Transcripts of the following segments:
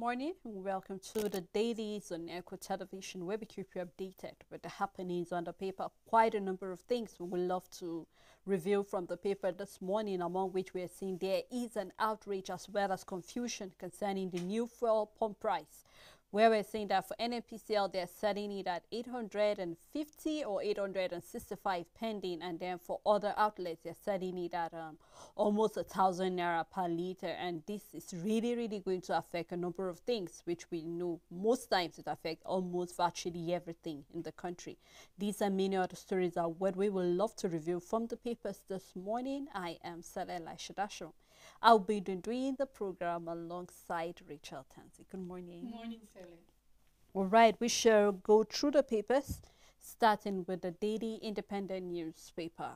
morning and welcome to the Dailies on Echo Television, where we keep you updated with the happenings on the paper. Quite a number of things we would love to review from the paper this morning, among which we are seeing there is an outrage as well as confusion concerning the new fuel pump price, where we're saying that for NNPCL, they're setting it at 850 or 865 pending, and then for other outlets, they're setting it at almost 1,000 naira per liter. And this is really going to affect a number of things, which we know most times it affects almost virtually everything in the country. These and many other stories are what we will love to review from the papers this morning. I am Saleh Shadasho. I'll be doing the program alongside Rachel Tansy. Good morning. Good morning, Sally. All right, we shall go through the papers, starting with the Daily Independent newspaper.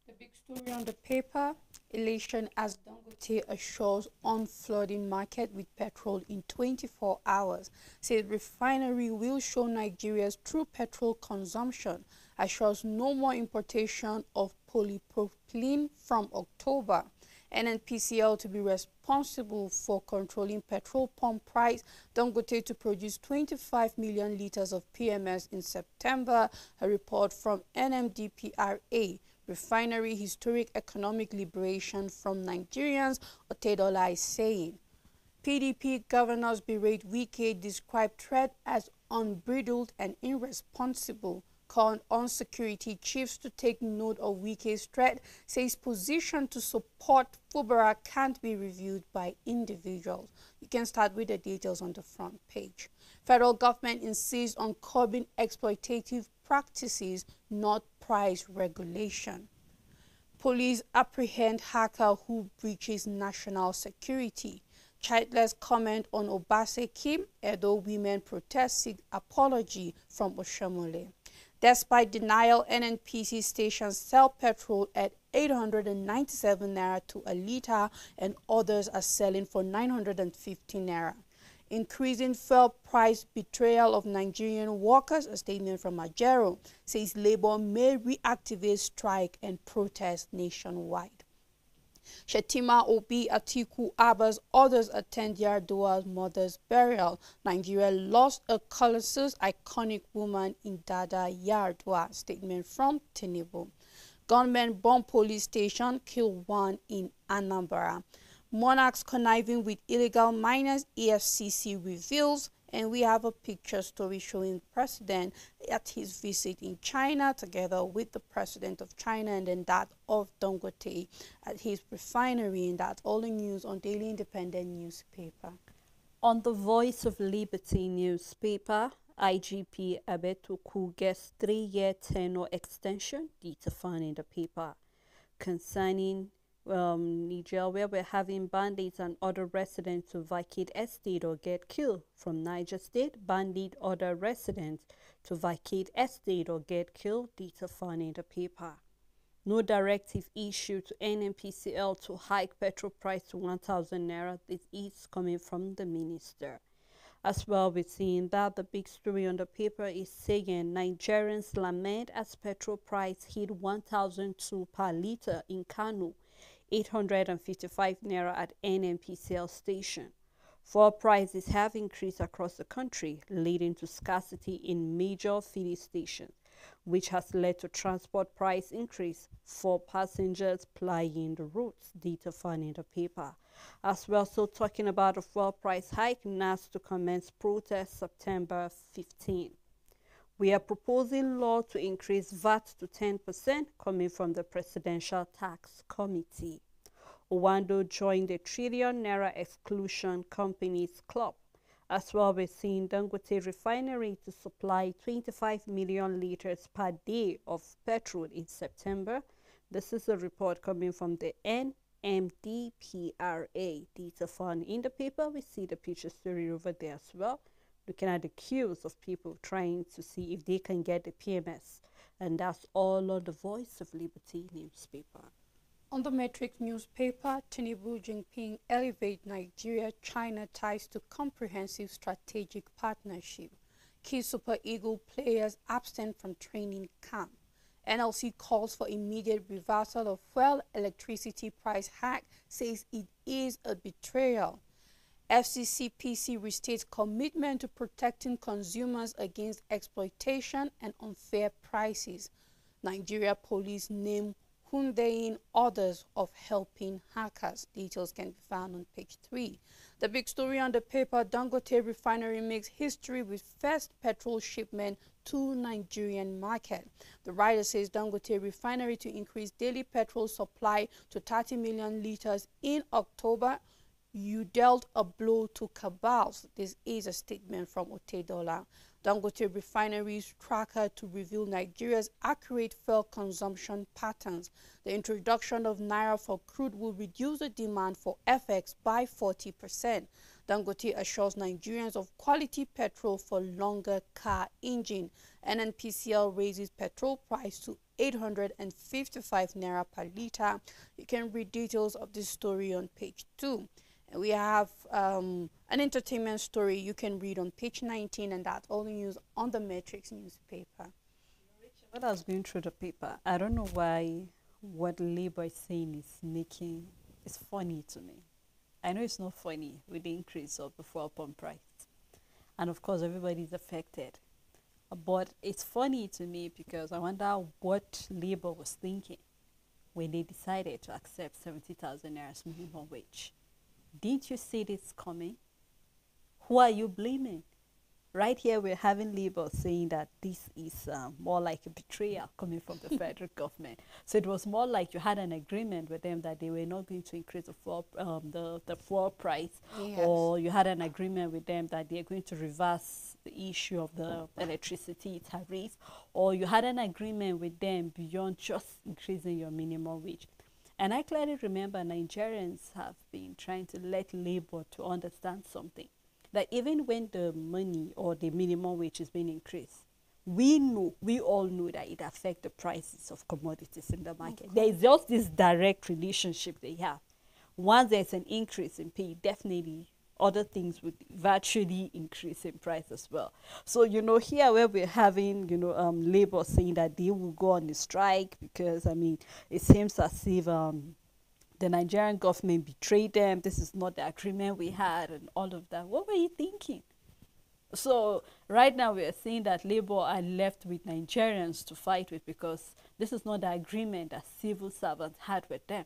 The big story on the paper: elation as Dangote assures on flooding market with petrol in 24 hours. Says refinery will show Nigeria's true petrol consumption. Assures no more importation of polypropylene from October. NNPCL to be responsible for controlling petrol pump price. Dangote to produce 25 million liters of PMS in September. A report from NMDPRA. Refinery historic economic liberation from Nigerians, Otedola is saying. PDP governors berate Wike, describe threat as unbridled and irresponsible. Call on security chiefs to take note of Wike's threat, says position to support Fubara can't be reviewed by individuals. You can start with the details on the front page. Federal government insists on curbing exploitative practices, not price regulation. Police apprehend hacker who breaches national security. Childless comment on Obaseki. Edo women protest seek apology from Oshomole. Despite denial, NNPC stations sell petrol at 897 naira to a litre and others are selling for 950 naira. Increasing fuel price betrayal of Nigerian workers, a statement from Ajero, says Labour may reactivate strike and protest nationwide. Shetima, Obi, Atiku, Abbas, others attend Yar'Adua's mother's burial. Nigeria lost a colossus iconic woman in Dada Yar'Adua. Statement from Tinubu. Gunmen bomb police station, kill one in Anambra. Monarchs conniving with illegal miners, EFCC reveals. And we have a picture story showing President at his visit in China together with the President of China and then that of Dangote at his refinery. And that's all the news on Daily Independent newspaper. On the Voice of Liberty newspaper, IGP Abetuku gets 3-year tenure extension, data found in the paper. Concerning Niger, where we're having bandits and other residents to vacate estate or get killed. From Niger State, bandit other residents to vacate estate or get killed, data found in the paper. No directive issued to NNPCL to hike petrol price to 1,000 naira. This is coming from the minister. As well, we're seeing that the big story on the paper is saying Nigerians lament as petrol price hit 1,002 per litre in Kano. 855 naira at NNPCL station. Fuel prices have increased across the country, leading to scarcity in major filling stations, which has led to transport price increase for passengers plying the routes, data found in the paper. As well, so talking about the fuel price hike, NAS to commence protest September 15. We are proposing law to increase VAT to 10% coming from the Presidential Tax Committee. Owando joined the trillion naira exclusion companies club. As well, we're seeing Dangote refinery to supply 25 million liters per day of petrol in September. This is a report coming from the NMDPRA. Data found in the paper. We see the picture story over there as well, looking at the queues of people trying to see if they can get the PMS. And that's all on the Voice of Liberty newspaper. On the Matrix newspaper, Tinubu Jinping elevate Nigeria-China ties to comprehensive strategic partnership. Key Super Eagle players absent from training camp. NLC calls for immediate reversal of fuel electricity price hike, says it is a betrayal. FCCPC restates commitment to protecting consumers against exploitation and unfair prices. Nigeria police name Hyundai in orders of helping hackers. Details can be found on page 3. The big story on the paper, Dangote Refinery makes history with first petrol shipment to Nigerian market. The writer says Dangote Refinery to increase daily petrol supply to 30 million liters in October. You dealt a blow to cabals. This is a statement from Otedola. Dangote Refinery's tracker to reveal Nigeria's accurate fuel consumption patterns. The introduction of Naira for crude will reduce the demand for FX by 40%. Dangote assures Nigerians of quality petrol for longer car engine. NNPCL raises petrol price to 855 Naira per litre. You can read details of this story on page 2. We have an entertainment story you can read on page 19, and that's all the news on the Matrix newspaper. When I was going through the paper, I don't know why what Labour is saying is funny to me. I know it's not funny with the increase of the fuel pump price. And of course, everybody's affected. But it's funny to me because I wonder what Labour was thinking when they decided to accept 70,000 Naira as minimum wage. Didn't you see this coming? Who are you blaming? Right here, we're having Labour saying that this is more like a betrayal coming from the federal government. So it was more like you had an agreement with them that they were not going to increase the fuel price, Yes. or you had an agreement with them that they're going to reverse the issue of the electricity tariff, or you had an agreement with them beyond just increasing your minimum wage. And I clearly remember Nigerians have been trying to let Labour to understand something. That even when the money or the minimum wage is being increased, we all know that it affects the prices of commodities in the market. There is just this direct relationship they have. Once there's an increase in pay, definitely other things would virtually increase in price as well. So, here where we're having, Labour saying that they will go on the strike because, it seems as if the Nigerian government betrayed them. This is not the agreement we had and all of that. What were you thinking? So right now we are seeing that Labour are left with Nigerians to fight with because this is not the agreement that civil servants had with them.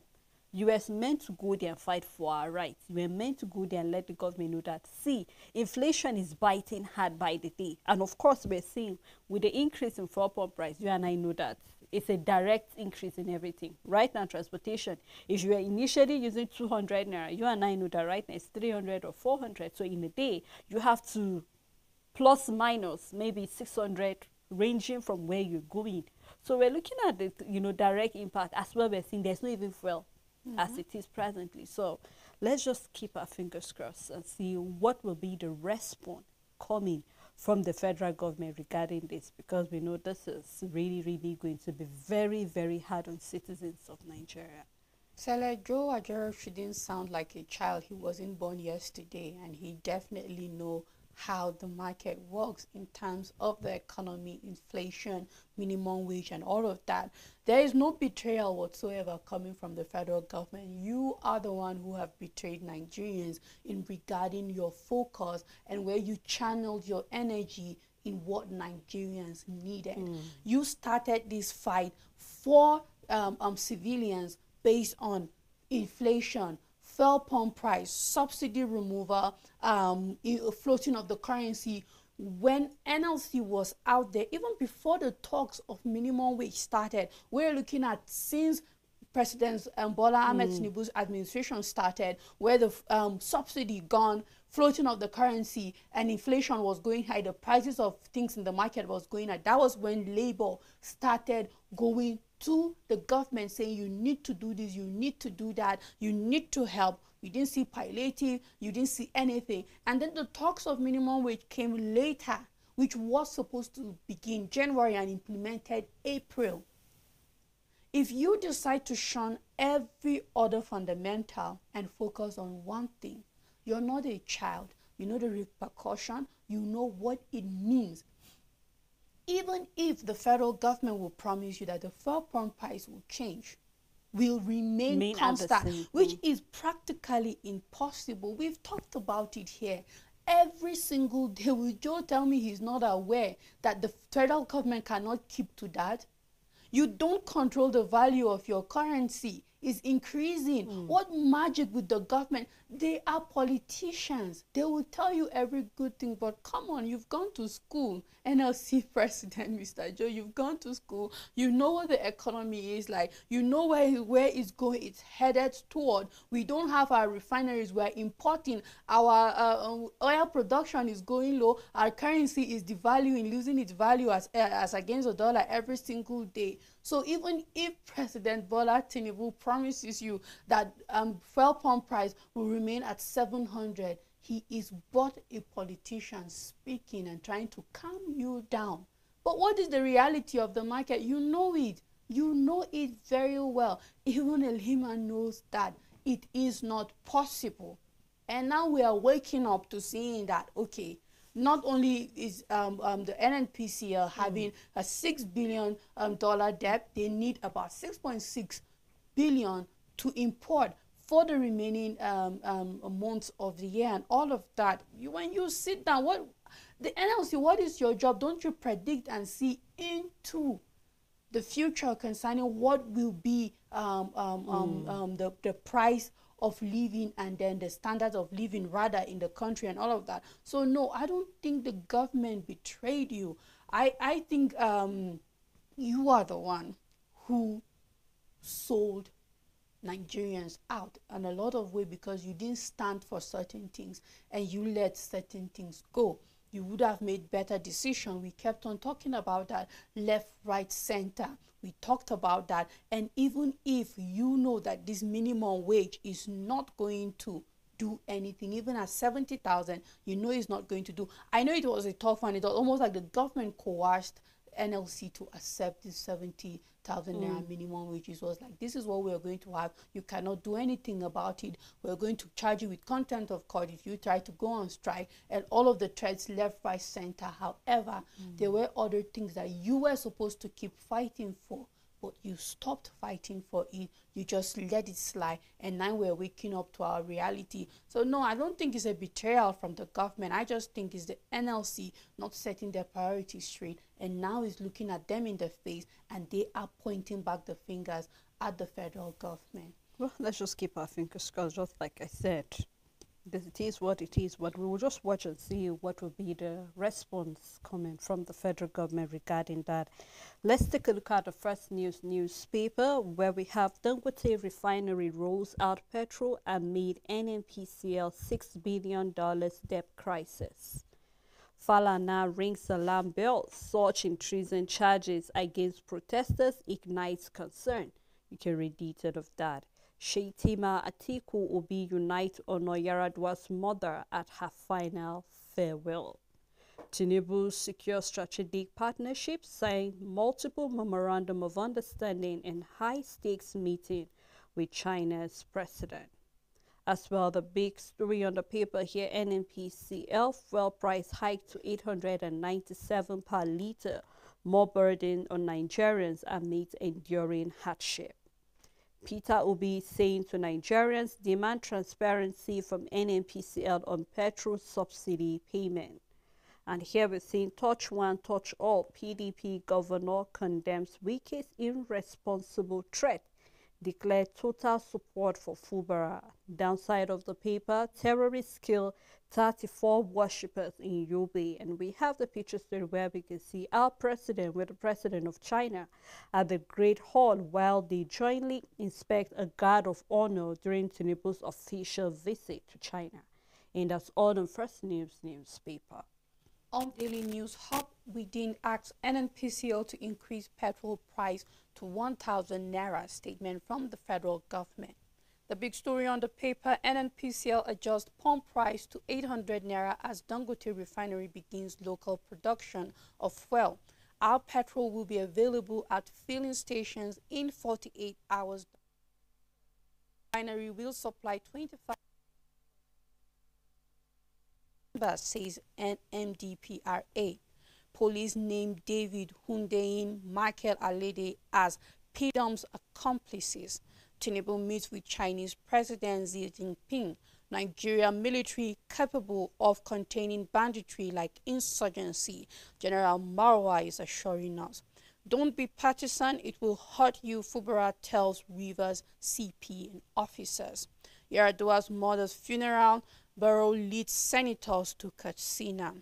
You were meant to go there and fight for our rights. You were meant to go there and let the government know that, see, inflation is biting hard by the day. And of course, we're seeing with the increase in fuel pump price, you and I know that it's a direct increase in everything. Right now, transportation, if you were initially using 200 Naira, you and I know that right now it's 300 or 400. So in a day, you have to plus minus maybe 600, ranging from where you're going. So we're looking at the direct impact as well. We're seeing there's no even fuel as it is presently. So let's just keep our fingers crossed and see what will be the response coming from the federal government regarding this, because we know this is really, really going to be very, very hard on citizens of Nigeria. Joe Ajero shouldn't sound like a child. He wasn't born yesterday, and he definitely know how the market works in terms of the economy, inflation, minimum wage, and all of that. There is no betrayal whatsoever coming from the federal government. You are the one who have betrayed Nigerians in regarding your focus and where you channeled your energy in what Nigerians needed. You started this fight for civilians based on inflation, fuel pump price, subsidy removal, floating of the currency. When NLC was out there, even before the talks of minimum wage started, we're looking at since President Bola Ahmed Tinubu's administration started, where the subsidy gone, floating of the currency, and inflation was going high, the prices of things in the market was going high. That was when Labour started going to the government saying, you need to do this, you need to do that, you need to help. You didn't see palliative, you didn't see anything. And then the talks of minimum wage came later, which was supposed to begin January and implemented April. If you decide to shun every other fundamental and focus on one thing, you're not a child. You know the repercussion, you know what it means. Even if the federal government will promise you that the fuel pump price will change, will remain constant, which thing. is practically impossible. We've talked about it here. Every single day, will Joe tell me he's not aware that the federal government cannot keep to that? You don't control the value of your currency. It's increasing. What magic with the government? They are politicians. They will tell you every good thing, but come on, you've gone to school. NLC president, Mr. Joe, you've gone to school. You know what the economy is like. You know where it's going. It's headed toward. We don't have our refineries. We're importing. Our oil production is going low. Our currency is devaluing, losing its value as against the dollar every single day. So even if President Bola Tinubu promises you that fuel pump price will remain at 700, he is but a politician speaking and trying to calm you down. But what is the reality of the market? You know it. You know it very well. Even Elhima knows that it is not possible. And now we are waking up to seeing that, okay, not only is the NNPCL having a $6 billion debt, they need about 6.6 billion to import for the remaining months of the year and all of that. When you sit down, the NLC, what is your job? Don't you predict and see into the future concerning what will be the price of living and then the standards of living rather in the country and all of that? So no, I don't think the government betrayed you. I think you are the one who sold Nigerians out in a lot of ways because you didn't stand for certain things and you let certain things go. You would have made better decisions. We kept on talking about that, left, right, center. We talked about that. And even if you know that this minimum wage is not going to do anything, even at 70,000, you know it's not going to do. I know it was a tough one. It was almost like the government coerced NLC to accept this 70,000 naira minimum wage. It was like, this is what we are going to have. You cannot do anything about it. We're going to charge you with contempt of court if you try to go on strike, and all of the threats left, right, center. However, there were other things that you were supposed to keep fighting for, but you stopped fighting for it. You just let it slide, and now we're waking up to our reality. So no, I don't think it's a betrayal from the government. I just think it's the NLC not setting their priorities straight, and now is looking at them in the face, and they are pointing back the fingers at the federal government. Well, let's just keep our fingers crossed, just like I said. It is what it is, but we will just watch and see what will be the response coming from the federal government regarding that. Let's take a look at the first newspaper, where we have Dangote Refinery rolls out petrol amid NNPCL $6 billion debt crisis. Falana rings alarm bell, surge in treason charges against protesters ignites concern. You can read detail of that. Sheitima Atiku Obi unite Ono Yaradwa's mother at her final farewell. Tinubu secure strategic partnership, signed multiple memorandum of understanding in high-stakes meeting with China's president. As well, the big story on the paper here, NNPCL fuel price hiked to 897 per litre, more burden on Nigerians amid enduring hardship. Peter Obi saying to Nigerians, demand transparency from NNPCL on petrol subsidy payment. And here we're seeing touch one, touch all. PDP governor condemns Wike's irresponsible threat, declared total support for Fubara. Downside of the paper, terrorists kill 34 worshippers in Yobe. And we have the picture story where we can see our president with the president of China at the Great Hall while they jointly inspect a guard of honor during Tinubu's official visit to China. And that's all on First News newspaper. On Daily News Hub, we didn't ask NNPCL to increase petrol price to 1,000 naira, statement from the federal government. The big story on the paper, NNPCL adjusts pump price to 800 naira as Dangote Refinery begins local production of fuel. Our petrol will be available at filling stations in 48 hours. The refinery will supply 25, says NMDPRA. Police named David Hundeyin, Michael Alede as PDOM's accomplices. Tinubu meets with Chinese President Xi Jinping. Nigeria military capable of containing banditry like insurgency, General Marwa is assuring us. Don't be partisan, it will hurt you, Fubara tells Rivers CP and officers. Yar'Adua's mother's funeral, Barrow leads senators to Katsina.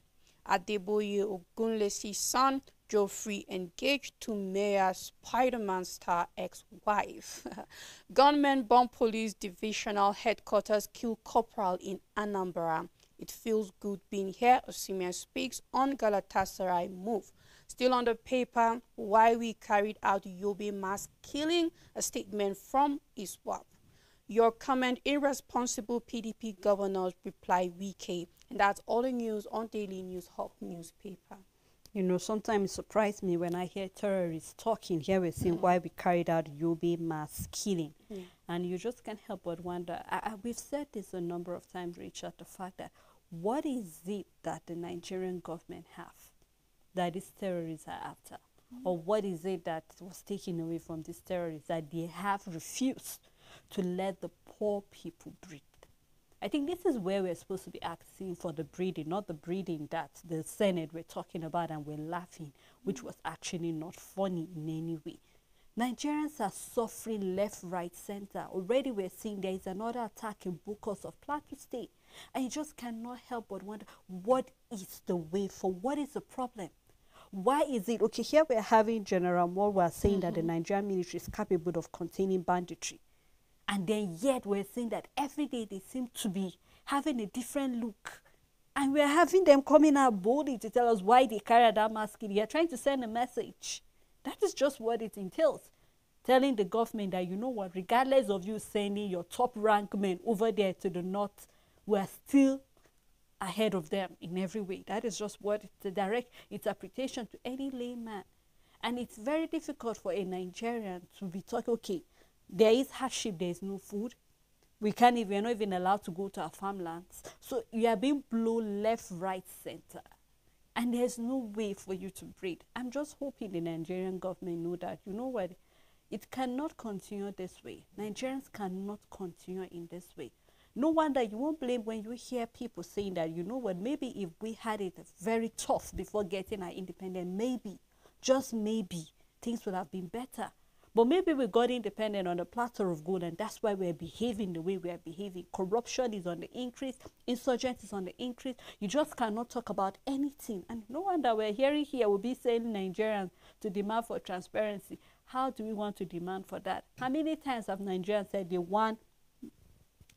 Adeboye Ogunlesi's son, Geoffrey, engaged to Mayor Spider-Man star ex-wife. Gunmen bomb police divisional headquarters, kill corporal in Anambra. It feels good being here, Osimhen speaks on Galatasaray move. Still on the paper, why we carried out Yobe mass killing, a statement from ISWAP. Your comment, irresponsible PDP governors, reply Wike. And that's all the news on Daily News Hub newspaper. You know, sometimes it surprises me when I hear terrorists talking. Here we're saying why we carried out Yobe mass killing. And you just can't help but wonder. We've said this a number of times, Richard, the fact that what is it that the Nigerian government have that these terrorists are after? Or what is it that was taken away from these terrorists that they have refused to let the poor people breathe? I think this is where we're supposed to be asking for the breathing, not the breathing that the Senate were talking about and we're laughing, which was actually not funny in any way. Nigerians are suffering left, right, center. Already we're seeing there is another attack in Bukos of Plateau State. And you just cannot help but wonder, what is the way for? What is the problem? Why is it? Okay, here we're having General Morwa saying that the Nigerian military is capable of containing banditry. And then yet we're seeing that every day they seem to be having a different look. And we're having them coming out boldly to tell us why they carry that mask. They're trying to send a message. That is just what it entails. Telling the government that, you know what, regardless of you sending your top rank men over there to the north, we're still ahead of them in every way. That is just what the direct interpretation to any layman. And it's very difficult for a Nigerian to be talking, okay, there is hardship, there is no food. We're not even allowed to go to our farmlands. So you are being blown left, right, center. And there's no way for you to breathe. I'm just hoping the Nigerian government know that, you know what, it cannot continue this way. Nigerians cannot continue in this way. No wonder you won't blame when you hear people saying that, you know what, maybe if we had it very tough before getting our independence, maybe, just maybe, things would have been better. But maybe we got independent on a platter of gold, and that's why we're behaving the way we are behaving. Corruption is on the increase. Insurgence is on the increase. You just cannot talk about anything. And no wonder we're hearing here, we'll be saying Nigerians to demand for transparency. How do we want to demand for that? How many times have Nigerians said they want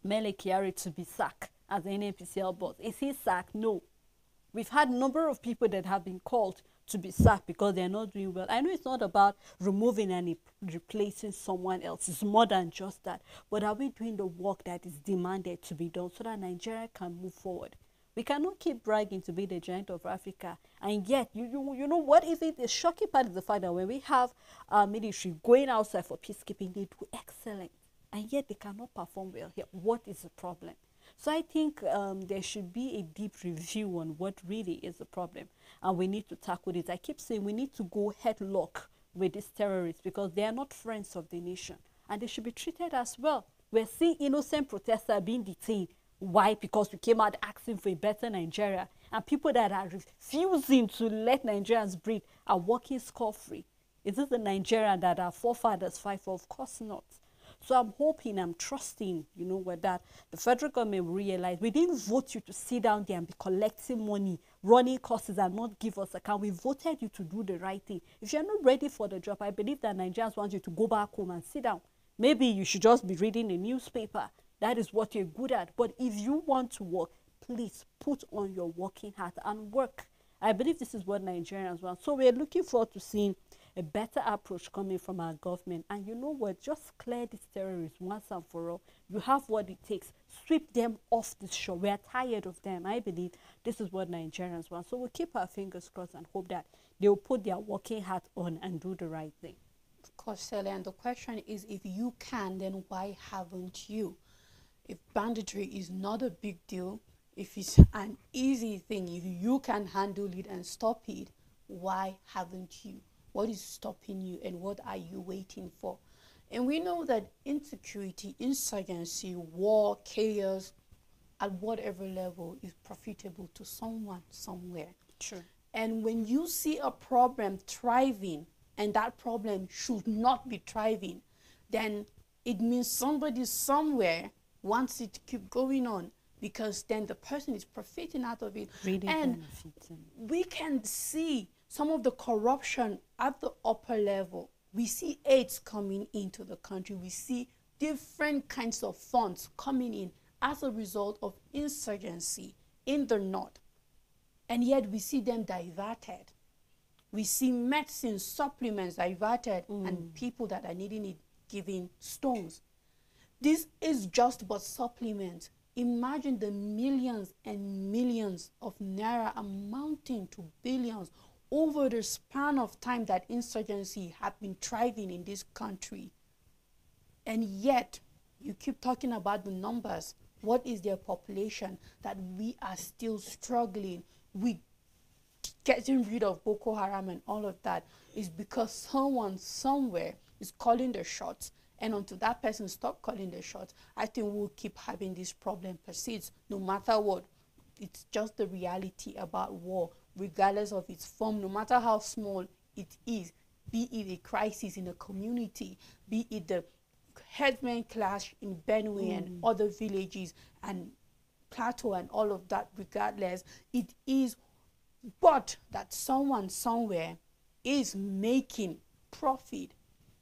Mele Kyari to be sacked as an NNPCL boss? Is he sacked? No. We've had a number of people that have been called to be sacked because they're not doing well. I know it's not about removing and replacing someone else. It's more than just that. But are we doing the work that is demanded to be done so that Nigeria can move forward? We cannot keep bragging to be the giant of Africa. And yet, you know what is it? The shocking part is the fact that when we have our military going outside for peacekeeping, they do excellent. And yet they cannot perform well here. What is the problem? So I think there should be a deep review on what really is the problem. And we need to tackle this. I keep saying we need to go headlock with these terrorists because they are not friends of the nation. And they should be treated as well. We're seeing innocent protesters being detained. Why? Because we came out asking for a better Nigeria. And people that are refusing to let Nigerians breathe are walking scot-free. Is this the Nigeria that our forefathers fight for? Of course not. So I'm hoping, I'm trusting, you know, that the federal government will realize we didn't vote you to sit down there and be collecting money, running courses and not give us account. We voted you to do the right thing. If you're not ready for the job, I believe that Nigerians want you to go back home and sit down. Maybe you should just be reading the newspaper. That is what you're good at. But if you want to work, please put on your working hat and work. I believe this is what Nigerians want. So we're looking forward to seeing a better approach coming from our government. And you know what? Just clear these terrorists once and for all. You have what it takes. Sweep them off the shore. We are tired of them. I believe this is what Nigerians want. So we'll keep our fingers crossed and hope that they will put their working hat on and do the right thing. Of course, Sally. And the question is, if you can, then why haven't you? If banditry is not a big deal, if it's an easy thing, if you can handle it and stop it, why haven't you? What is stopping you and what are you waiting for? And we know that insecurity, insurgency, war, chaos, at whatever level is profitable to someone somewhere. True. And when you see a problem thriving and that problem should not be thriving, then it means somebody somewhere wants it to keep going on, because then the person is profiting out of it. Really and benefiting. we can see some of the corruption at the upper level. We see aids coming into the country. We see different kinds of funds coming in as a result of insurgency in the north. And yet we see them diverted. We see medicine supplements diverted and people that are needing it given stones. This is just but supplements. Imagine the millions and millions of naira amounting to billions over the span of time that insurgency had been thriving in this country. And yet, you keep talking about the numbers. What is their population that we are still struggling with getting rid of Boko Haram and all of that? Is because someone somewhere is calling the shots. And until that person stop calling the shots, I think we'll keep having this problem persists no matter what. It's just the reality about war, regardless of its form, no matter how small it is, be it a crisis in a community, be it the headsmen clash in Benue and other villages and Plateau and all of that, regardless, it is but that someone somewhere is making profit.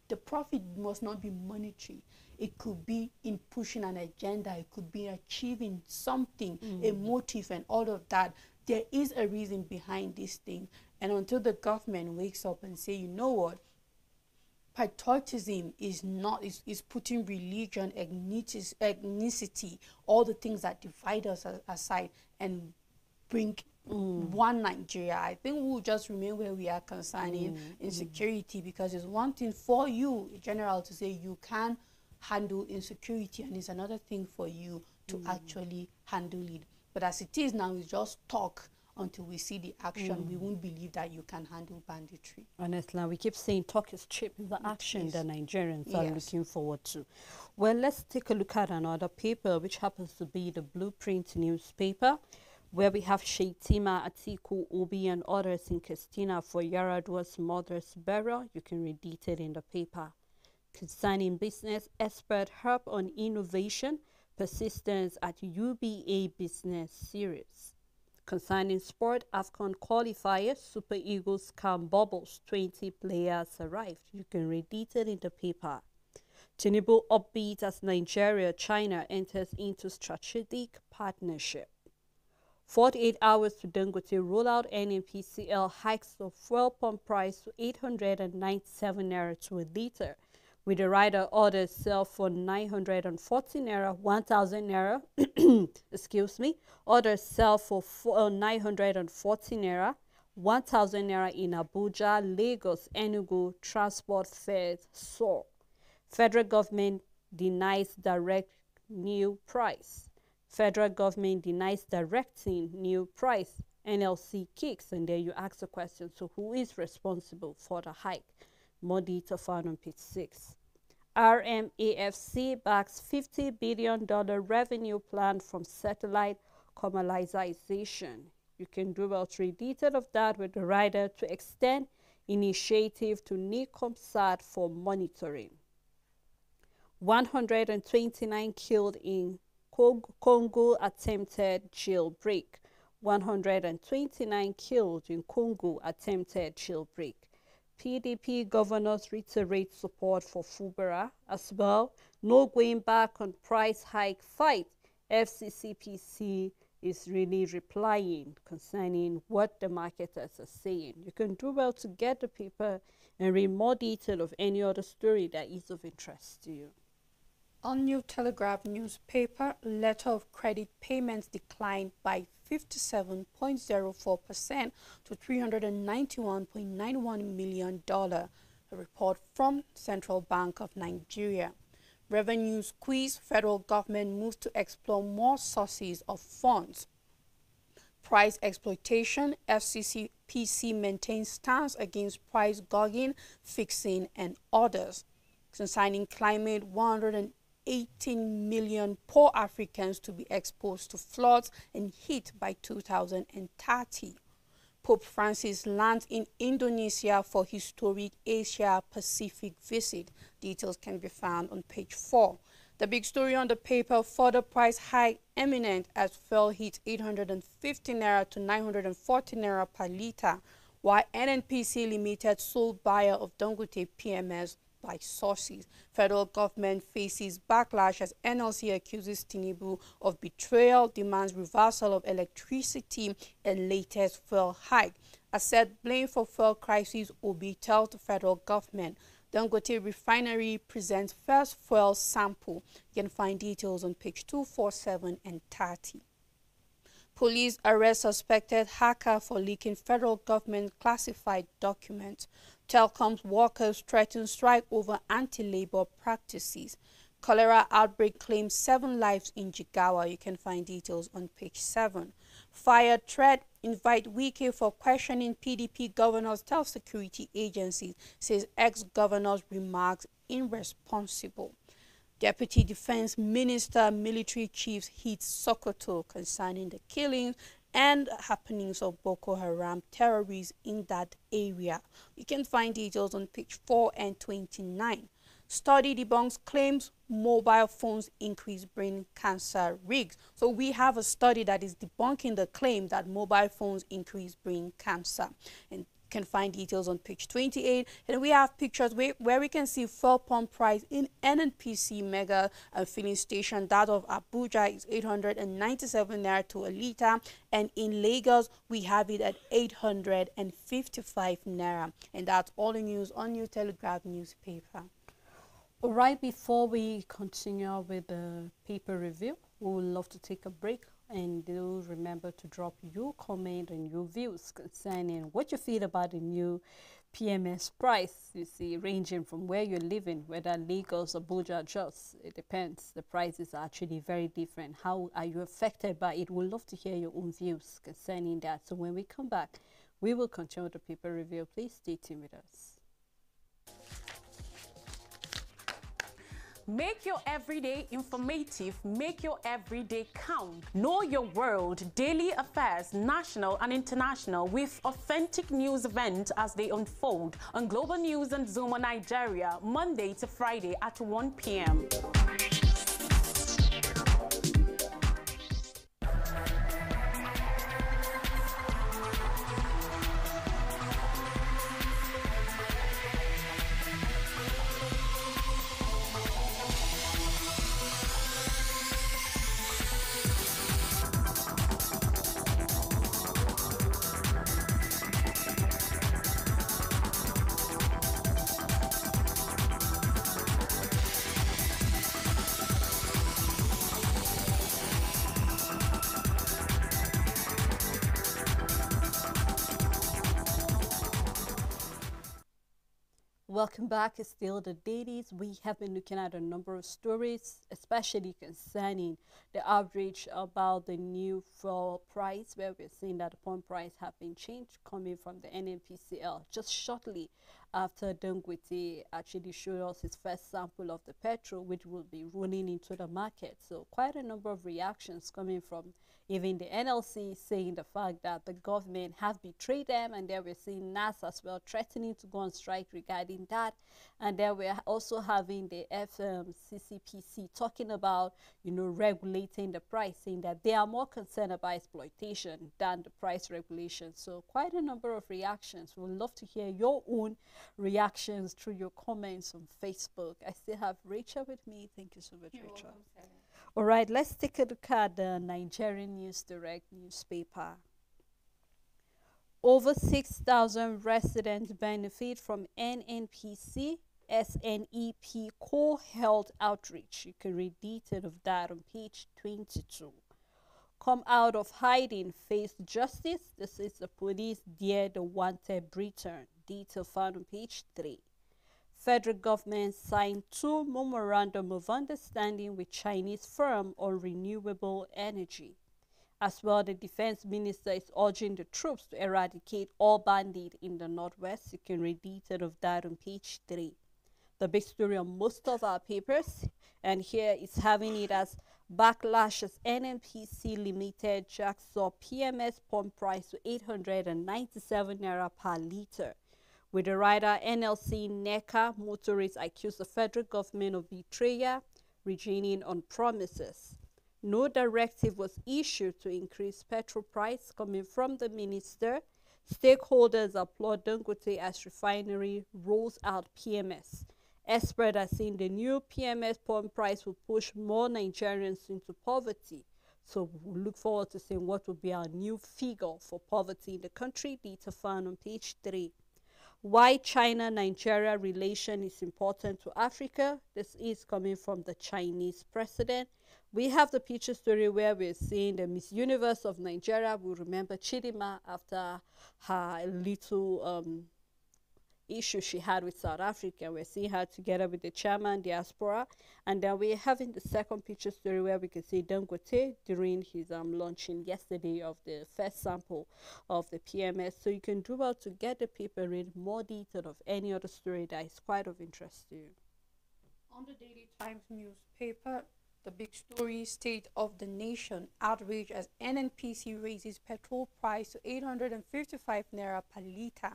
The profit must not be monetary. It could be in pushing an agenda. It could be achieving something, a motive and all of that. There is a reason behind this thing. And until the government wakes up and say, you know what, patriotism is putting religion, ethnicity, all the things that divide us aside and bring one Nigeria. I think we'll just remain where we are concerning insecurity, because it's one thing for you, general, to say you can handle insecurity, and it's another thing for you to actually handle it. But as it is now, it's just talk until we see the action. We won't believe that you can handle banditry. Honestly, we keep saying talk is cheap. It's the action that Nigerians are looking forward to. Well, let's take a look at another paper, which happens to be the Blueprint newspaper, where we have Sheitima, Atiku, Obi, and others in Christina for Yaradua's mother's burial. You can read detail in the paper. Concerning business, expert harp on innovation, persistence at UBA Business Series. Concerning sport, AFCON qualifiers, Super Eagles can bubbles, 20 players arrived. You can read detail in the paper. Tinubu upbeat as Nigeria, China enters into strategic partnership. 48 hours to Dangote rollout, NNPCL hikes the fuel pump price to 897 naira to a liter, with the rider orders sell for 940 naira, 1,000 naira, excuse me, orders sell for 940 naira, 1,000 naira in Abuja, Lagos, Enugu, transport fares soar. Federal government denies direct new price. Federal government denies directing new price. NLC kicks, and there you ask the question, so who is responsible for the hike? More detail found on page 6. RMAFC backs $50 billion revenue plan from satellite commercialization. You can do well to read detail of that with the rider to extend initiative to NICOMSAT for monitoring. 129 killed in Congo attempted jailbreak. 129 killed in Congo attempted jailbreak. PDP governors reiterate support for Fubara as well. No going back on price hike fight. FCCPC is really replying concerning what the marketers are saying. You can do well to get the paper and read more detail of any other story that is of interest to you. On New Telegraph newspaper, letter of credit payments declined by 57.04% to $391.91 million, a report from Central Bank of Nigeria. Revenue squeeze, federal government moves to explore more sources of funds. Price exploitation, FCCPC maintains stance against price gouging, fixing, and others. Concerning climate, 118 million poor Africans to be exposed to floods and heat by 2030. Pope Francis lands in Indonesia for historic Asia-Pacific visit. Details can be found on page 4. The big story on the paper, further price hike imminent as fuel hits 850 naira to 940 naira per litre, while NNPC Limited sole buyer of Dangote PMS by sources. Federal government faces backlash as NLC accuses Tinubu of betrayal, demands reversal of electricity and latest fuel hike. Asset blame for fuel crisis, Obi tells the federal government. Dangote Refinery presents first fuel sample. You can find details on page 247 and 30. Police arrest suspected hacker for leaking federal government classified documents. Telecoms workers threaten strike over anti-labor practices. Cholera outbreak claims 7 lives in Jigawa. You can find details on page 7. Fire threat, invite Wike for questioning PDP governors, tell security agencies, says ex-governor's remarks irresponsible. Deputy Defense Minister, military chiefs hit Sokoto concerning the killings and happenings of Boko Haram terrorists in that area. You can find details on page 4 and 29. Study debunks claims mobile phones increase brain cancer risks. So we have a study that is debunking the claim that mobile phones increase brain cancer. And can find details on page 28. And we have pictures where we can see fuel pump price in NNPC mega filling station. That of Abuja is 897 naira to a litre, and in Lagos we have it at 855 naira. And that's all the news on New Telegraph newspaper. Right before we continue with the paper review, we would love to take a break, and do remember to drop your comment and your views concerning what you feel about the new PMS price. You see, ranging from where you're living, whether Lagos, Abuja, Jos, it depends. The prices are actually very different. How are you affected by it? We'd love to hear your own views concerning that. So when we come back, we will continue the paper review. Please stay tuned with us. Make your everyday informative, make your everyday count. Know your world, daily affairs, national and international, with authentic news events as they unfold on Global News and Zuma Nigeria, Monday to Friday at 1 p.m. Welcome back. It's still the dailies. We have been looking at a number of stories, especially concerning the outrage about the new fuel price, where we're seeing that the pump price have been changed, coming from the NNPCL just shortly after Dangote actually showed us his first sample of the petrol, which will be running into the market. So quite a number of reactions coming from even the NLC, saying the fact that the government have betrayed them, and then we're seeing NAS as well threatening to go on strike regarding that. And then we're also having the FCCPC talking about, regulating the price, saying that they are more concerned about exploitation than the price regulation. So quite a number of reactions. We'd love to hear your own reactions through your comments on Facebook. I still have Rachel with me. Thank you so much, Rachel. All right, let's take a look at the Nigerian News Direct newspaper. Over 6,000 residents benefit from NNPC SNEP core health outreach. You can read detail of that on page 22. Come out of hiding, face justice. This is the police dare the wanted Britain. Detail found on page 3. Federal government signed 2 memorandum of understanding with Chinese firm on renewable energy. As well, the defense minister is urging the troops to eradicate all bandits in the northwest. You can read detail of that on page 3. the big story on most of our papers. And here it's having it as backlash as NNPC Limited jacks up PMS pump price to 897 naira per litre. With the rider NLC NECA, motorists accuse the federal government of betrayal, regaining on promises. No directive was issued to increase petrol price coming from the minister. Stakeholders applaud Dangote as refinery rolls out PMS. Experts are saying the new PMS pump price will push more Nigerians into poverty. So we look forward to seeing what will be our new figure for poverty in the country. Data found on page 3. Why China-Nigeria relation is important to Africa. This is coming from the Chinese president. We have the picture story where we're seeing the Miss Universe of Nigeria. We remember Chidima after her little issue she had with South Africa. We're seeing her together with the chairman diaspora, and then we're having the second picture story where we can see Dangote during his launching yesterday of the first sample of the PMS. So you can do well to get the paper, read more detail of any other story that is quite of interest to you. On the Daily Times newspaper, the big story, State of the Nation, outrage as NNPC raises petrol price to 855 naira per litre.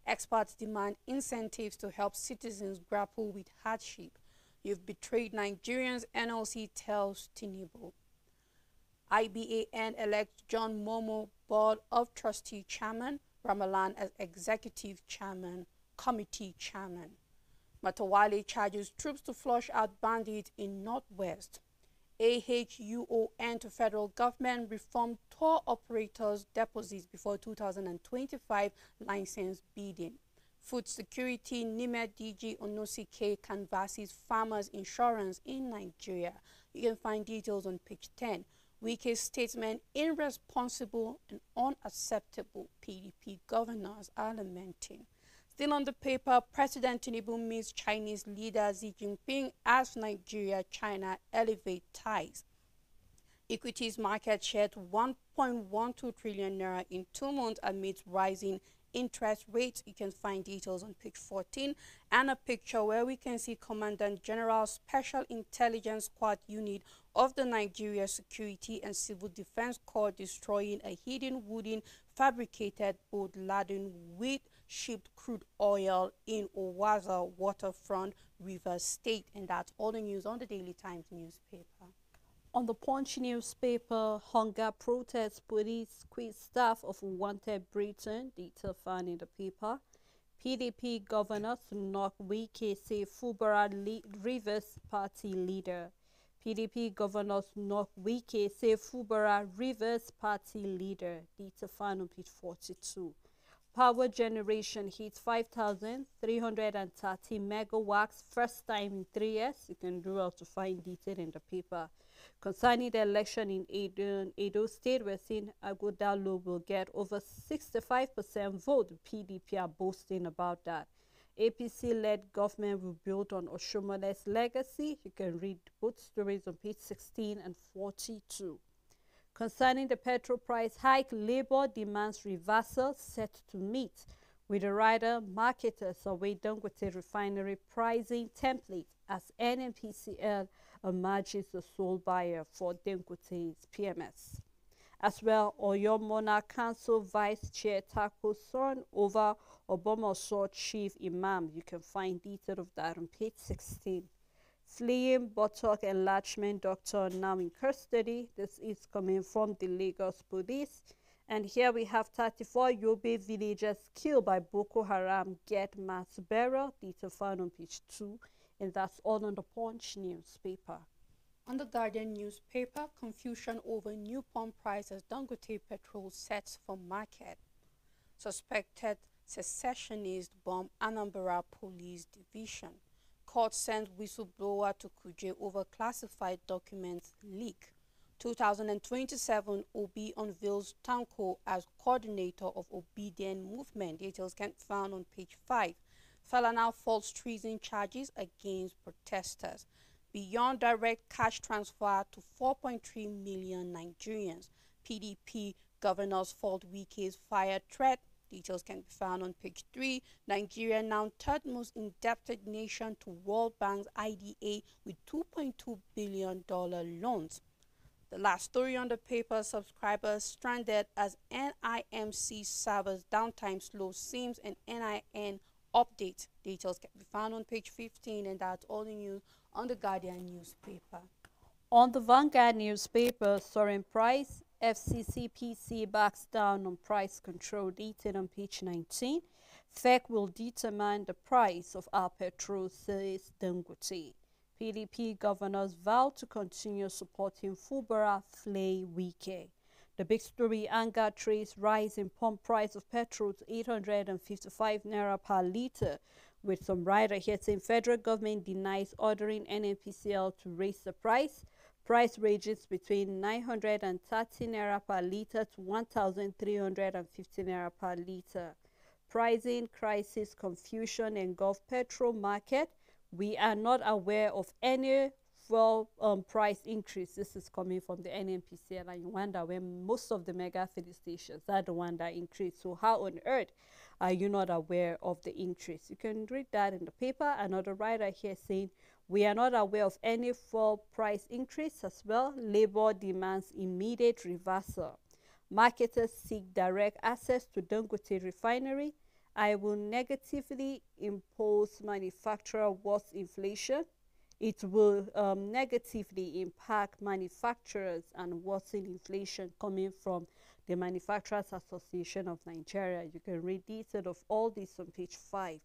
Experts demand incentives to help citizens grapple with hardship. You've betrayed Nigerians, NLC tells Tinubu. IBAN elects John Momo Board of Trustee Chairman, Ramalan as Executive Chairman, Committee Chairman. Matawale charges troops to flush out bandits in Northwest. AHUON to federal government reform tour operators deposits before 2025 license bidding. Food security, NIMET DG Onosike canvasses farmers insurance in Nigeria. You can find details on page 10. Wike's statement, irresponsible and unacceptable, PDP governors are lamenting. Still on the paper, President Tinubu meets Chinese leader Xi Jinping as Nigeria-China elevate ties. Equities market shed 1.12 trillion naira in 2 months amidst rising interest rates. You can find details on page 14 and a picture where we can see Commandant General Special Intelligence Squad Unit of the Nigeria Security and Civil Defense Corps destroying a hidden wooden fabricated boat laden with shipped crude oil in Owaza waterfront, Rivers State. And that's all the news on the Daily Times newspaper. On the Punch newspaper, hunger protests, police quit staff of wanted Britain, detail found in the paper. PDP governor to knock Wike say Fubara Rivers party leader. PDP governors knock Wike say Fubara Rivers party leader, detail found on page 42. Power generation hits 5,330 megawatts, first time in 3 years. You can do well to find detail in the paper. Concerning the election in Edo State, we're seeing Agodalo will get over 65% vote. The PDP are boasting about that. APC-led government will build on Oshomole's legacy. You can read both stories on page 16 and 42. Concerning the petrol price hike, Labour demands reversal set to meet. With the rider, marketers await Dangote refinery pricing template as NNPCL emerges the sole buyer for Dangote's PMS. As well, Oyo Monarch Council Vice Chair tackles son over Obomoso Chief Imam. You can find detail of that on page 16. Fleeing buttock enlargement doctor now in custody. This is coming from the Lagos police. And here we have 34 Yobe villagers killed by Boko Haram get mass burial. Detail found on page 2. And that's all on the Punch newspaper. On the Guardian newspaper, confusion over new pump price as Dangote petrol sets for market. Suspected secessionist bomb Anambra Police Division. Court sends whistleblower to Kuje over classified documents leak. 2027, Obi unveils Tanko as coordinator of Obedient Movement. Details can be found on page 5. Falana false treason charges against protesters. Beyond direct cash transfer to 4.3 million Nigerians. PDP governors fault Wike's fire threat Details can be found on page 3. Nigeria now third most indebted nation to World Bank's IDA with $2.2 billion loans. The last story on the paper, subscribers stranded as NIMC servers downtime slow SIMs and NIN update. Details can be found on page 15, and that's all the news on the Guardian newspaper. On the Vanguard newspaper, soaring price, FCCPC backs down on price control, detailed on page 19. FEC will determine the price of our petrol, says Dangote. PDP governors vow to continue supporting Fubara Flay Wike. The big story, anger trace rise in pump price of petrol to 855 naira per litre, with some writer here saying federal government denies ordering NNPCL to raise the price. Price ranges between 930 naira per litre to 1,350 naira per litre. Pricing crisis confusion engulf petrol market. We are not aware of any fuel price increase. This is coming from the NNPCL, and you wonder when most of the mega filling stations are the one that increased. So how on earth are you not aware of the increase? You can read that in the paper. Another writer here saying we are not aware of any fuel price increase as well. Labor demands immediate reversal. Marketers seek direct access to Dangote refinery. I will negatively impose manufacturer worst inflation. It will negatively impact manufacturers and worsen inflation, coming from the Manufacturers Association of Nigeria. You can read details of all this on page 5.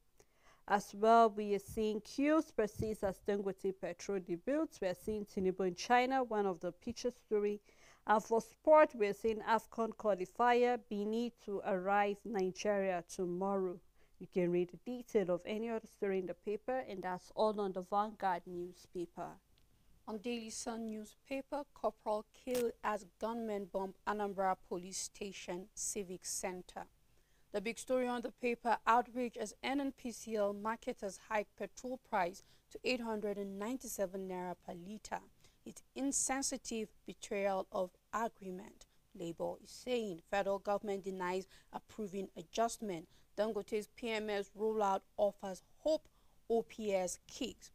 As well, we are seeing queues persist as Dangote petrol debuts. We are seeing Tinubu in China, one of the picture story. And for sport, we are seeing AFCON qualifier, Benin to arrive Nigeria tomorrow. You can read the detail of any other story in the paper, and that's all on the Vanguard newspaper. On Daily Sun newspaper, corporal killed as gunmen bomb Anambra Police Station Civic Center. The big story on the paper, outrage as NNPCL marketers hike petrol price to 897 naira per litre. It's insensitive betrayal of agreement, Labour is saying. Federal government denies approving adjustment. Dangote's PMS rollout offers hope, OPS kicks.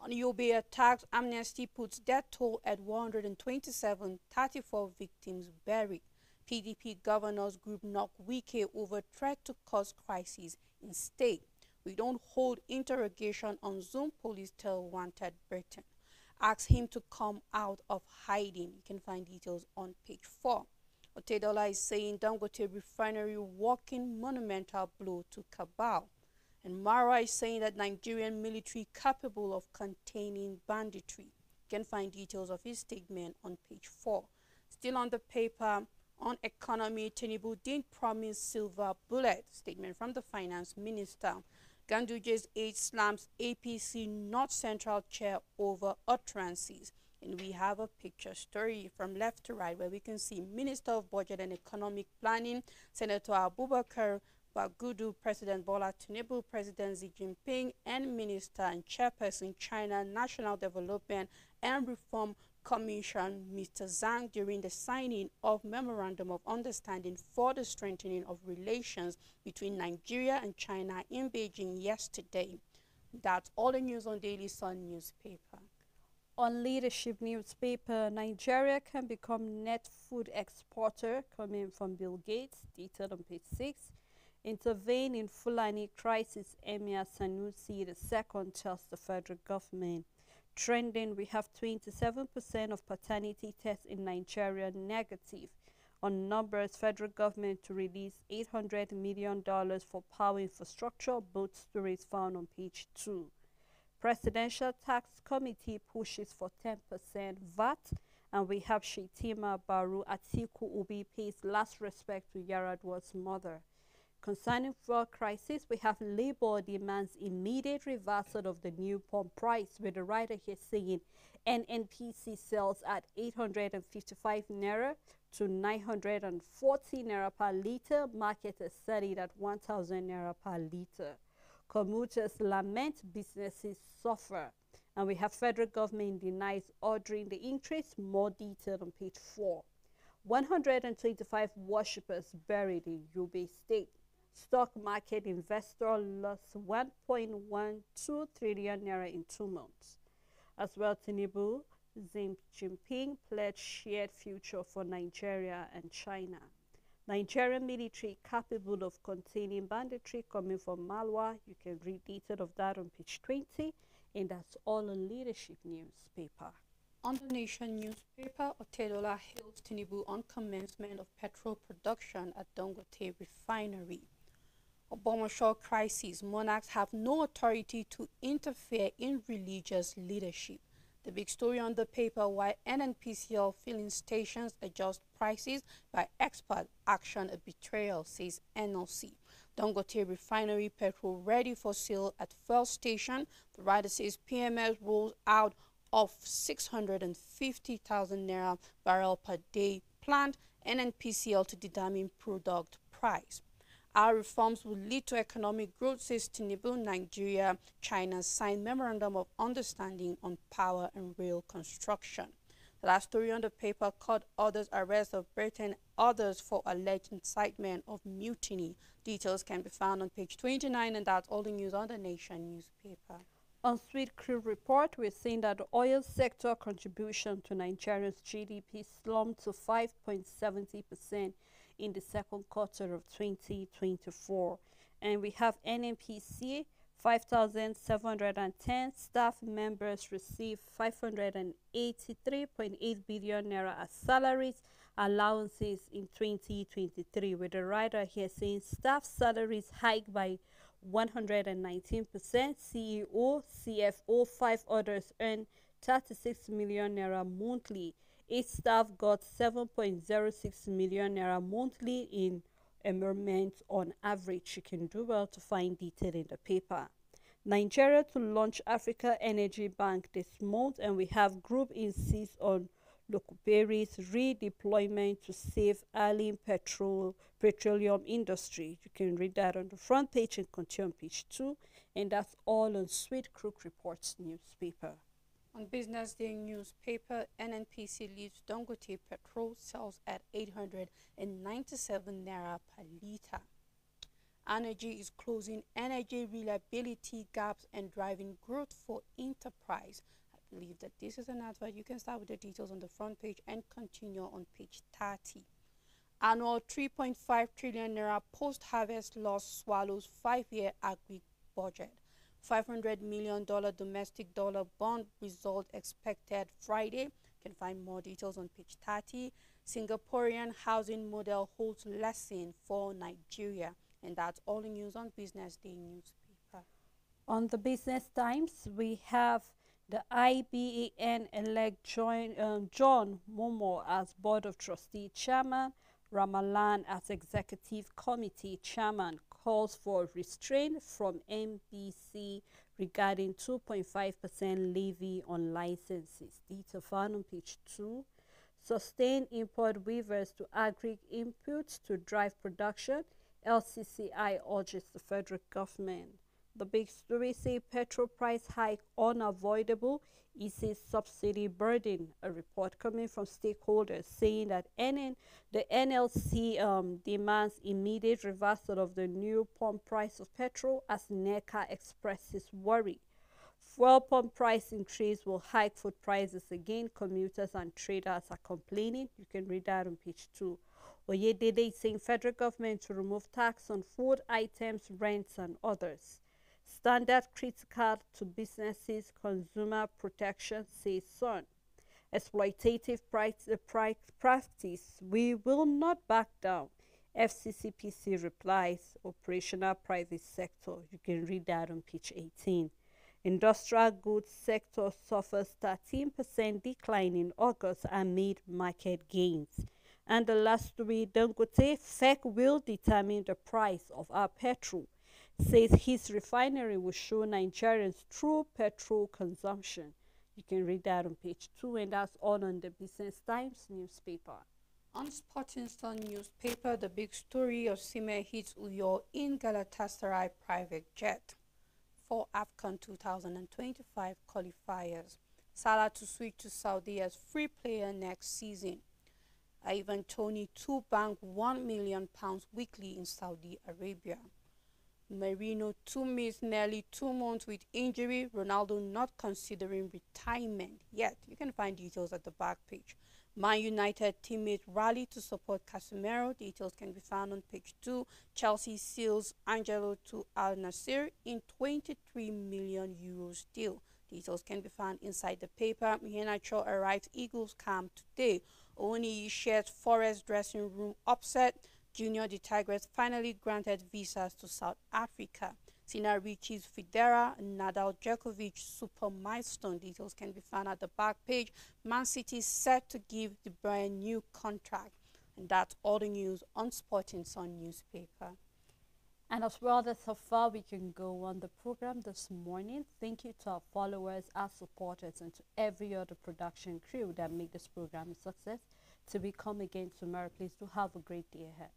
On Yobe attacks, Amnesty puts death toll at 127, 34 victims buried. PDP governors group knock Wike over threat to cause crisis in state. We don't hold interrogation on Zoom, police tell wanted Britain. Ask him to come out of hiding. You can find details on page 4. Otedola is saying Dangote refinery walking monumental blow to cabal. And Mara is saying that Nigerian military capable of containing banditry. You can find details of his statement on page 4. Still on the paper, on economy, Tinubu didn't promise silver bullet. Statement from the finance minister. Ganduje's aide slams APC North Central chair over utterances. And we have a picture story from left to right where we can see Minister of Budget and Economic Planning, Senator Abubakar Bagudu, President Bola Tinubu, President Xi Jinping, and Minister and Chairperson China National Development and Reform Commission, Mr. Zhang, during the signing of Memorandum of Understanding for the strengthening of relations between Nigeria and China in Beijing yesterday. That's all the news on Daily Sun newspaper. On Leadership newspaper, Nigeria can become net food exporter, coming from Bill Gates, detailed on page 6. Intervene in Fulani crisis, Emir Sanusi II tells the federal government. Trending, we have 27% of paternity tests in Nigeria negative. On numbers, federal government to release $800 million for power infrastructure, both stories found on page 2. Presidential Tax Committee pushes for 10% VAT, and we have Shetima Baru Atiku Ubi pays last respect to Yaradwa's mother. Concerning fuel crisis, we have Labour demands immediate reversal of the new pump price, with the writer here saying NNPC sells at 855 naira to 940 naira per litre. Marketers sell it at 1,000 naira per litre. Commuters lament, businesses suffer. And we have federal government denies ordering the increase. More detail on page 4. 125 worshippers buried in Yobe State. Stock market investor lost 1.12 trillion naira in 2 months. As well, Tinubu, Xi Jinping pledged shared future for Nigeria and China. Nigerian military capable of containing banditry coming from Malwa. You can read detail of that on page 20, and that's all on Leadership newspaper. On the Nation newspaper, Otedola hails Tinubu on commencement of petrol production at Dangote refinery. Ogbomosho crisis, monarchs have no authority to interfere in religious leadership. The big story on the paper, why NNPCL filling stations adjust prices by expert action, a betrayal, says NLC. Dangote refinery petrol ready for sale at fuel station. The writer says PMS rolls out of 650,000 naira barrel per day plant, NNPCL to determine product price. Our reforms will lead to economic growth, says Tinubu. Nigeria, China signed memorandum of understanding on power and rail construction. The last story on the paper, caught others arrest of Britain, others for alleged incitement of mutiny. Details can be found on page 29, and that's all the news on the Nation newspaper. On Sweet Crude Report, we're seeing that the oil sector contribution to Nigeria's GDP slumped to 5.70% in the second quarter of 2024. And we have NNPC, 5,710 staff members receive 583.8 billion naira as salaries allowances in 2023, with the writer here saying staff salaries hiked by 119%, CEO, CFO, 5 others earn 36 million naira monthly. 8 staff got 7.06 million naira monthly in emolument on average. You can do well to find detail in the paper. Nigeria to launch Africa Energy Bank this month, and we have group insists on Lokuberi's redeployment to save alien petroleum industry. You can read that on the front page and continue on page 2, and that's all on Sweet Crook Reports newspaper. On Business Day newspaper, NNPC leaves Dangote petrol sells at 897 naira per litre. Energy is closing energy reliability gaps and driving growth for enterprise. I believe that this is an advert. You can start with the details on the front page and continue on page 30. Annual 3.5 trillion naira post-harvest loss swallows 5-year agri budget. $500 million domestic dollar bond result expected Friday. You can find more details on page 30. Singaporean housing model holds lesson for Nigeria. And that's all the news on Business Day newspaper. On the Business Times, we have the IBAN elect John Momo as Board of Trustee Chairman, Ramalan as Executive Committee Chairman, calls for restraint from MBC regarding 2.5% levy on licenses. Detail found on page 2. Sustain import waivers to agri inputs to drive production. LCCI urges the federal government. The big story say petrol price hike unavoidable, eases subsidy burden. A report coming from stakeholders saying that the NLC demands immediate reversal of the new pump price of petrol as NECA expresses worry. Fuel pump price increase will hike food prices again. Commuters and traders are complaining. You can read that on page 2. Oyedele is saying federal government to remove tax on food items, rents, and others. Standard critical to businesses, consumer protection, says Son. Exploitative practice, we will not back down. FCCPC replies, operational private sector. You can read that on page 18. Industrial goods sector suffers 13% decline in August amid market gains. And the last story, Dangote, FEC will determine the price of our petrol. Says his refinery will show Nigerians true petrol consumption. You can read that on page 2, and that's all on the Business Times newspaper. On Sporting Sun newspaper, the big story of Osimhen hits Uyo in Galatasaray private jet for AFCON 2025 qualifiers. Salah to switch to Saudi as free player next season. Ivan Toney to bank £1 million weekly in Saudi Arabia. Marino to miss nearly 2 months with injury. Ronaldo not considering retirement yet. You can find details at the back page. Man United teammate rally to support Casemiro. Details can be found on page 2. Chelsea seals Angelo to Al Nassr in €23 million deal. Details can be found inside the paper. Iheanacho arrives Eagles camp today. Oni shares Forest dressing room upset. Junior the Tigers finally granted visas to South Africa. Sina Ricci's Federer and Nadal Djokovic super milestone. Details can be found at the back page. Man City set to give the brand new contract. And that's all the news on Sporting Sun newspaper. And as well as so far we can go on the program this morning. Thank you to our followers, our supporters, and to every other production crew that make this program a success. To we come again tomorrow, please do have a great day ahead.